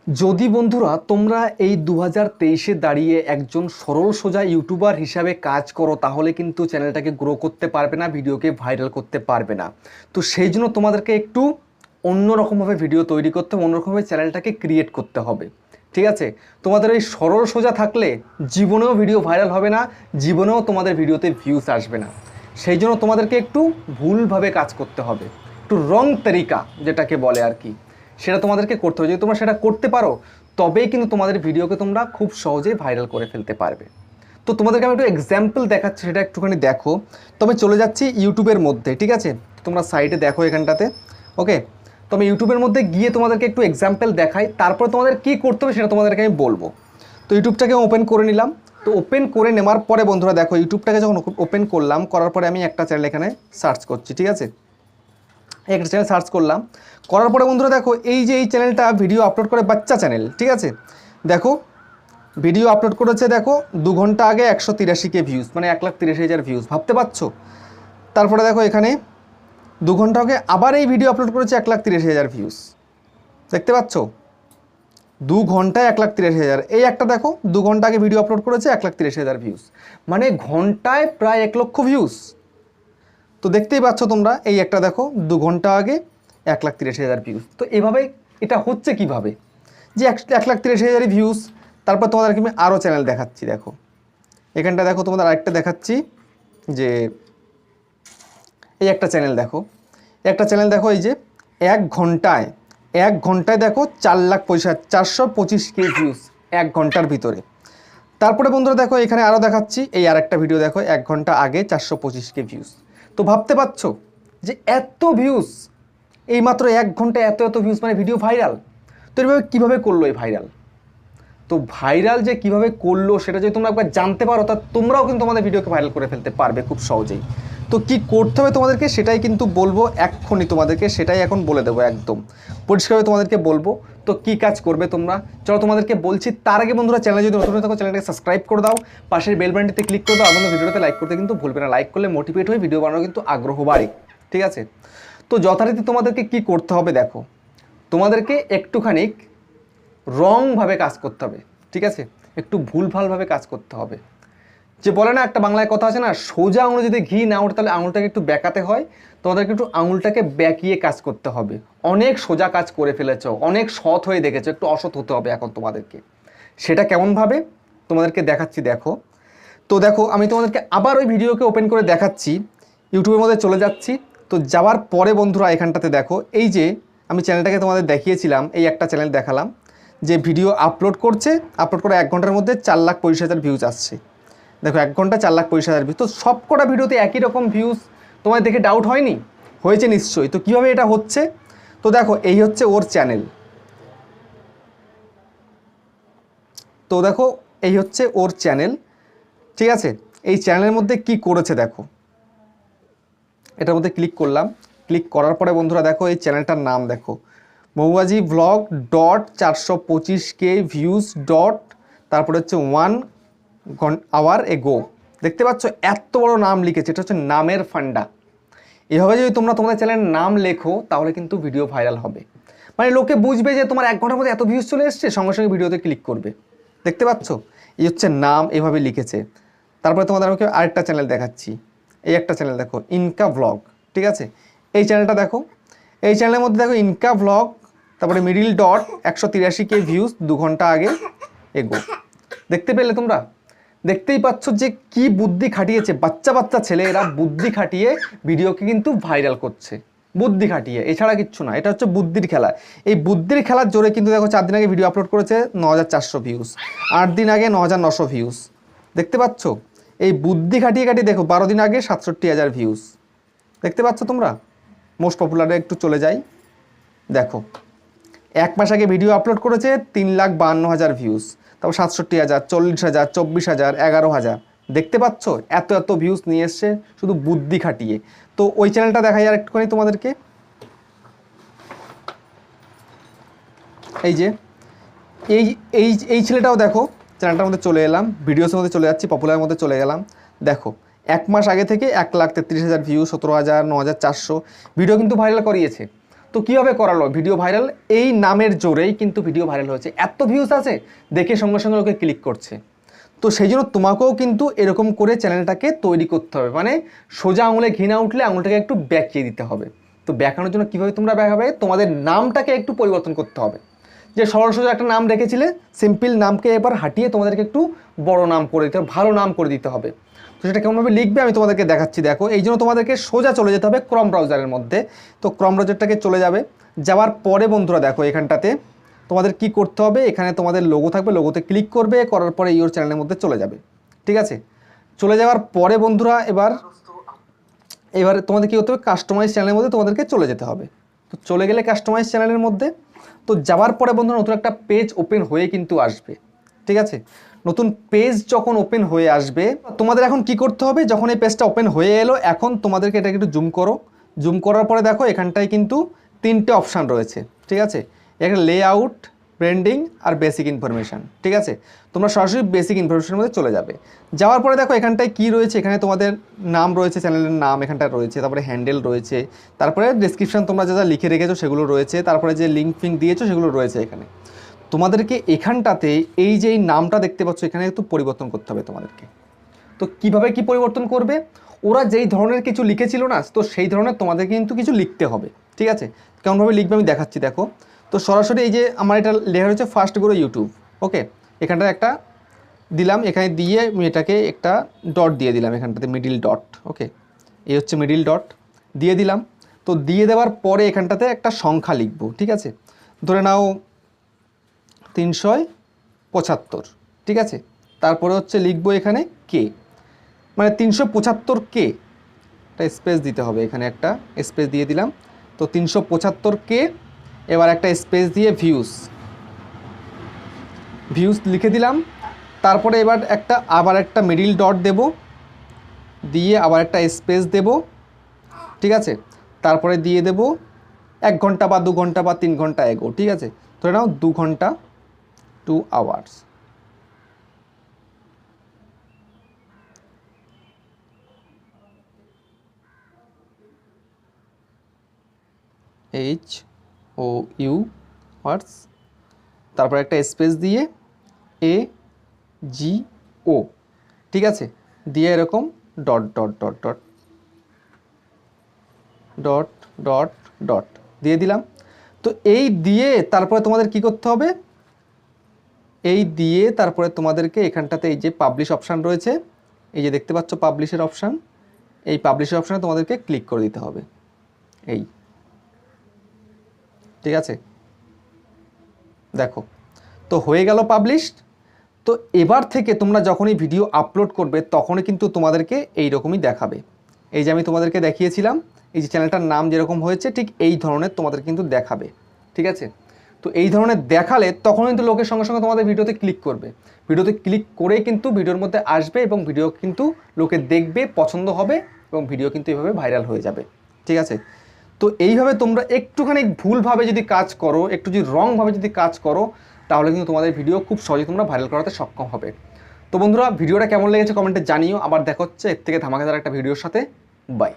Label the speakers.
Speaker 1: যদি বন্ধুরা তোমরা এই 2023-এ দাঁড়িয়ে একজন সরল সোজা ইউটিউবার হিসাবে কাজ করো তাহলে কিন্তু চ্যানেলটাকে গ্রো করতে পারবে না, ভিডিওকে ভাইরাল করতে পারবে না। তো সেই জন্য তোমাদেরকে একটু অন্যরকমভাবে ভিডিও তৈরি করতে হবে, অন্যরকমভাবে চ্যানেলটাকে ক্রিয়েট করতে হবে। ঠিক আছে? তোমাদের এই সরল সোজা থাকলে জীবনেও ভিডিও ভাইরাল হবে না, জীবনেও তোমাদের ভিডিওতে ভিউজ আসবে না। সেই জন্য তোমাদেরকে একটু ভুলভাবে কাজ করতে হবে, একটু রং তরিকা যেটাকে বলে আর কি, সেটা তোমাদেরকে করতে হবে। যদি তোমরা সেটা করতে পারো তবেই কিন্তু তোমাদের ভিডিওকে তোমরা খুব সহজেই ভাইরাল করে ফেলতে পারবে। তো তোমাদেরকে আমি একটু এক্সাম্পল দেখাচ্ছি, সেটা একটুখানি দেখো। তো আমি চলে যাচ্ছি ইউটিউবের মধ্যে, ঠিক আছে? তোমরা সাইডে দেখো এখানটাতে, ওকে? তো আমি ইউটিউবের মধ্যে গিয়ে তোমাদেরকে একটু এক্সাম্পল দেখাই, তারপর তোমাদের কী করতে হবে সেটা তোমাদেরকে আমি বলবো। তো ইউটিউবটাকে ওপেন করে নিলাম। তো ওপেন করে নেওয়ার পরে বন্ধুরা দেখো, ইউটিউবটাকে যখন ওপেন করলাম, করার পরে আমি একটা চ্যানেল এখানে সার্চ করছি, ঠিক আছে? একটা চ্যানেল সার্চ করলাম, করার পরে বন্ধুরা দেখো এই যে এই চ্যানেলটা ভিডিও আপলোড করে, বাচ্চা চ্যানেল, ঠিক আছে? দেখো ভিডিও আপলোড করেছে, দেখো 2 ঘন্টা আগে 183K ভিউজ, মানে 1,83,000 ভিউজ, ভাবতে পারছো? তারপরে দেখো এখানে 2 ঘন্টা আগে আবার এই ভিডিও আপলোড করেছে 1,83,000 ভিউজ, দেখতে পাচ্ছ? 2 ঘন্টায় 1,83,000। এই একটা দেখো 2 ঘন্টা আগে ভিডিও আপলোড করেছে 1,83,000 ভিউজ, মানে ঘন্টায় প্রায় 1 লক্ষ ভিউজ। তো দেখতেই পাচ্ছ তোমরা, এই একটা দেখো 2 ঘন্টা আগে 1,83,000 ভিউজ। তো এভাবে এটা হচ্ছে কিভাবে যে 1,83,000 ভিউজ? তারপর তোমাদেরকে আমি আরও চ্যানেল দেখাচ্ছি, দেখো এখানটা দেখো, তোমাদের আরেকটা দেখাচ্ছি যে এই একটা চ্যানেল দেখো, একটা চ্যানেল দেখো, এই যে 1 ঘন্টায় দেখো 4,25,425K ভিউজ 1 ঘন্টার ভিতরে। তারপরে বন্ধুরা দেখো এখানে আরও দেখাচ্ছি, এই আরেকটা ভিডিও দেখো 1 ঘন্টা আগে 425K ভিউজ। তো ভাবতে পারছো যে এত ভিউজ এই মাত্র 1 ঘন্টায়, এত ভিউজ, মানে ভিডিও ভাইরাল। তো এইভাবে কীভাবে করলো এই ভাইরাল? তো ভাইরাল যে কিভাবে করলো সেটা যদি তোমরা একবার জানতে পারো, তা তোমরাও কিন্তু তোমাদের ভিডিওকে ভাইরাল করে ফেলতে পারবে খুব সহজেই। তো কি করতে হবে তোমাদেরকে সেটাই কিন্তু বলবো এক্ষুনি, তোমাদেরকে সেটাই এখন বলে দেবো, একদম পরিষ্কারভাবে তোমাদেরকে বলবো। তো কি কাজ করবে তোমরা, চলো তোমাদেরকে বলছি। তার আগে বন্ধুরা, চ্যানেলে যদি নতুন হয়ে থাকো চ্যানেলটাকে সাবস্ক্রাইব করে দাও, পাশের বেল বাটনটিতে ক্লিক করে দাও, আর বন্ধু ভিডিওতে লাইক করতে কিন্তু ভুলবে না। লাইক করলে মোটিভেট হয়ে ভিডিও বানানো কিন্তু আগ্রহ বাড়ে, ঠিক আছে? তো যথারীতি তোমাদেরকে কি করতে হবে দেখো, তোমাদেরকে একটুখানি রংভাবে কাজ করতে হবে, ঠিক আছে? একটু ভুলভালভাবে কাজ করতে হবে। যে বলে না, একটা বাংলায় কথা আছে না, সোজা আঙুলে যদি ঘি না ওঠে তাহলে আঙুলটাকে একটু বেঁকাতে হয়। তোমাদেরকে একটু আঙুলটাকে বেঁকিয়ে কাজ করতে হবে। অনেক সোজা কাজ করে ফেলেছো, অনেক সৎ হয়ে দেখেছো, একটু অসৎ হতে হবে এখন তোমাদেরকে। সেটা কেমনভাবে তোমাদেরকে দেখাচ্ছি, দেখো। তো দেখো আমি তোমাদেরকে আবার ওই ভিডিওকে ওপেন করে দেখাচ্ছি, ইউটিউবের মধ্যে চলে যাচ্ছি। তো যাওয়ার পরে বন্ধুরা এখানটাতে দেখো, এই যে আমি চ্যানেলটাকে তোমাদের দেখিয়েছিলাম, এই একটা চ্যানেল দেখালাম যে ভিডিও আপলোড করছে, আপলোড করে 1 ঘন্টার মধ্যে 4,25,000 ভিউজ আসছে। দেখো 1 ঘন্টা 4,25,000 ভিউজ। তো সব কটা ভিডিওতে একই রকম ভিউজ, তোমার দেখে ডাউট হয়নি? হয়েছে নিশ্চয়ই। তো কীভাবে এটা হচ্ছে? তো দেখো এই হচ্ছে ওর চ্যানেল। তো দেখো এই হচ্ছে ওর চ্যানেল, ঠিক আছে? এই চ্যানেলের মধ্যে কি করেছে দেখো, এটার মধ্যে ক্লিক করলাম। ক্লিক করার পরে বন্ধুরা দেখো এই চ্যানেলটার নাম দেখো, মৌবাজি vlog dot 425K views dot, তারপরে হচ্ছে 1 আওয়ার এগো। দেখতে পাচ্ছ এত বড় নাম লিখেছে, এটা হচ্ছে নামের ফান্ডা। এভাবে যদি তোমরা তোমাদের চ্যানেলের নাম লেখো তাহলে কিন্তু ভিডিও ভাইরাল হবে, মানে লোকে বুঝবে যে তোমার 1 ঘন্টার মধ্যে এত ভিউজ চলে এসছে, সঙ্গে সঙ্গে ভিডিওতে ক্লিক করবে। দেখতে পাচ্ছ এই হচ্ছে নাম, এভাবে লিখেছে। তারপরে তোমাদের আমাকে আরেকটা চ্যানেল দেখাচ্ছি, এই একটা চ্যানেল দেখো, ইনকা ভ্লগ, ঠিক আছে? এই চ্যানেলটা দেখো, এই চ্যানেলের মধ্যে দেখো ইনকা ভ্লগ, তারপরে মিডিল ডট 183K ভিউজ 2 ঘন্টা আগে এগো। দেখতে পেলে তোমরা? দেখতেই পাচ্ছ যে কি বুদ্ধি খাটিয়েছে বাচ্চা ছেলে, এরা বুদ্ধি খাটিয়ে ভিডিওকে কিন্তু ভাইরাল করছে, বুদ্ধি খাটিয়ে, এছাড়া কিচ্ছু না। এটা হচ্ছে বুদ্ধির খেলা। এই বুদ্ধির খেলার জোরে কিন্তু দেখো 4 দিন আগে ভিডিও আপলোড করেছে 9,400 ভিউজ, 8 দিন আগে 9,900 ভিউজ। দেখতে পাচ্ছ এই বুদ্ধি খাটিয়ে দেখো 12 দিন আগে 67,000 ভিউজ। দেখতে পাচ্ছ তোমরা? মোস্ট পপুলারে একটু চলে যাই, দেখো 1 মাস আগে ভিডিও আপলোড করেছে 3,52,000 ভিউজ, তারপর 67,000, 40,000, 24,000, 11,000। দেখতে পাচ্ছ এত ভিউজ নিয়ে এসছে শুধু বুদ্ধি খাটিয়ে। তো ওই চ্যানেলটা দেখাই আর একটুখানি তোমাদেরকে। এই যে এই এই এই ছেলেটাও দেখো, চ্যানেলটার মধ্যে চলে এলাম, ভিডিওসের মধ্যে চলে যাচ্ছি, পপুলারের মধ্যে চলে গেলাম। দেখো 1 মাস আগে থেকে 1,33,000 ভিউ, 17,000, 9,400 ভিডিও কিন্তু ভাইরাল করিয়েছে। তো কীভাবে করালো ভিডিও ভাইরাল? এই নামের জোরেই কিন্তু ভিডিও ভাইরাল হয়েছে, এত ভিউজ আছে, দেখে সঙ্গে সঙ্গে লোকে ক্লিক করছে। তো সেই জন্য তোমাকেও কিন্তু এরকম করে চ্যানেলটাকে তৈরি করতে হবে, মানে সোজা আঙুলে ঘি না উঠলে আঙুলটাকে একটু বেঁকিয়ে দিতে হবে। তো বেঁকানোর জন্য কীভাবে তোমরা বেঁকাবে? তোমাদের নামটাকে একটু পরিবর্তন করতে হবে। যে সরল সোজা একটা নাম রেখেছিলে, সিম্পল নামকে এবার হাঁটিয়ে তোমাদেরকে একটু বড় নাম করে দিতে হবে, ভালো নাম করে দিতে হবে। তো সেটা কেমনভাবে লিখবে আমি তোমাদেরকে দেখাচ্ছি। দেখো, এই জন্য তোমাদেরকে সোজা চলে যেতে হবে ক্রম ব্রাউজারের মধ্যে। তো ক্রম ব্রাউজারটাকে চলে যাবে, যাওয়ার পরে বন্ধুরা দেখো এখানটাতে তোমাদের কি করতে হবে, এখানে তোমাদের লোগো থাকবে, লোগোতে ক্লিক করবে, করার পরে ইওর চ্যানেলের মধ্যে চলে যাবে। ঠিক আছে, চলে যাওয়ার পরে বন্ধুরা এবার তোমাদের কী করতে হবে, কাস্টমাইজ চ্যানেলের মধ্যে তোমাদেরকে চলে যেতে হবে। তো চলে গেলে কাস্টমাইজ চ্যানেলের মধ্যে, তো যাওয়ার পরে বন্ধুরা নতুন একটা পেজ ওপেন হয়ে কিন্তু আসবে। ঠিক আছে, নতুন পেজ যখন ওপেন হয়ে আসবে তোমাদের এখন কি করতে হবে, যখন এই পেজটা ওপেন হয়ে এলো এখন তোমাদেরকে এটাকে একটু জুম করো। জুম করার পরে দেখো এখানটায় কিন্তু 3টে অপশান রয়েছে। ঠিক আছে, এখানে লেআউট, ব্র্যান্ডিং আর বেসিক ইনফরমেশান। ঠিক আছে, তোমরা সরাসরি বেসিক ইনফরমেশনের মধ্যে চলে যাবে। যাওয়ার পরে দেখো এখানটায় কি রয়েছে, এখানে তোমাদের নাম রয়েছে, চ্যানেলের নাম এখানটায় রয়েছে, তারপরে হ্যান্ডেল রয়েছে, তারপরে ডেসক্রিপশন তোমরা যা যা লিখে রেখেছো সেগুলো রয়েছে, তারপরে যে লিঙ্ক ফিঙ্ক দিয়েছো সেগুলো রয়েছে। এখানে তোমাদেরকে এখানটাতে এই যে এই নামটা দেখতে পাচ্ছ এখানে একটু পরিবর্তন করতে হবে তোমাদেরকে। তো কিভাবে কি পরিবর্তন করবে, ওরা যেই ধরনের কিছু লিখেছিল না, তো সেই ধরনের তোমাদের কিন্তু কিছু লিখতে হবে। ঠিক আছে, কেমনভাবে লিখবে আমি দেখাচ্ছি। দেখো, তো সরাসরি এই যে আমার এটা লেখা রয়েছে ফার্স্ট গ্রো ইউটিউব। ওকে, এখানটা একটা দিলাম, এখানে দিয়ে আমি এটাকে একটা ডট দিয়ে দিলাম, এখানটাতে মিডিল ডট। ওকে, এই হচ্ছে মিডিল ডট দিয়ে দিলাম। তো দিয়ে দেওয়ার পরে এখানটাতে একটা সংখ্যা লিখবো। ঠিক আছে, ধরে নাও 375। ঠিক আছে, তারপরে হচ্ছে লিখবো এখানে কে, মানে 375 কে, একটা স্পেস দিতে হবে, এখানে একটা স্পেস দিয়ে দিলাম। তো 375 কে, এবার একটা স্পেস দিয়ে ভিউজ লিখে দিলাম। তারপরে এবার আবার একটা মিডিল ডট দেব, দিয়ে আবার একটা স্পেস দেব। ঠিক আছে, তারপরে দিয়ে দেব 1 ঘন্টা বা 2 ঘন্টা বা 3 ঘন্টা এগো। ঠিক আছে, ধরে নাও 2 ঘন্টা, 2 আওয়ার্স। HOU ওয়ার্স, তারপরে একটা স্পেস দিয়ে AGO। ঠিক আছে, দিয়ে এরকম dot dot dot dot dot dot dot দিয়ে দিলাম। তো এই দিয়ে তারপরে তোমাদের কি করতে হবে, এই দিয়ে তারপরে তোমাদেরকে এখানটাতে এই যে পাবলিশ অপশান রয়েছে, এই যে দেখতে পাচ্ছ পাবলিশের অপশান, এই পাবলিশের অপশানে তোমাদেরকে ক্লিক করে দিতে হবে। এই ঠিক আছে, দেখো তো হয়ে গেল পাবলিশড। তো এবার থেকে তোমরা যখনই ভিডিও আপলোড করবে তখনই কিন্তু তোমাদেরকে এই রকমই দেখাবে। এই যে আমি তোমাদেরকে দেখিয়েছিলাম, এই যে চ্যানেলটার নাম যেরকম হয়েছে ঠিক এই ধরনের তোমাদের কিন্তু দেখাবে। ঠিক আছে, তো এই ধরনের দেখালে তখন কিন্তু লোকের সঙ্গে সঙ্গে তোমাদের ভিডিওতে ক্লিক করবে, ভিডিওতে ক্লিক করেই কিন্তু ভিডিওর মধ্যে আসবে এবং ভিডিও কিন্তু লোকে দেখবে, পছন্দ হবে এবং ভিডিও কিন্তু এইভাবে ভাইরাল হয়ে যাবে। ঠিক আছে, তো এইভাবে তোমরা একটুখানি ভুলভাবে যদি কাজ করো, একটু যদি রংভাবে যদি কাজ করো, তাহলে কিন্তু তোমাদের ভিডিও খুব সহজে তোমরা ভাইরাল করাতে সক্ষম হবে। তো বন্ধুরা, ভিডিওটা কেমন লেগেছে কমেন্টে জানিও। আবার দেখা হচ্ছে এর থেকে ধামাকাদার একটা ভিডিওর সাথে। বাই।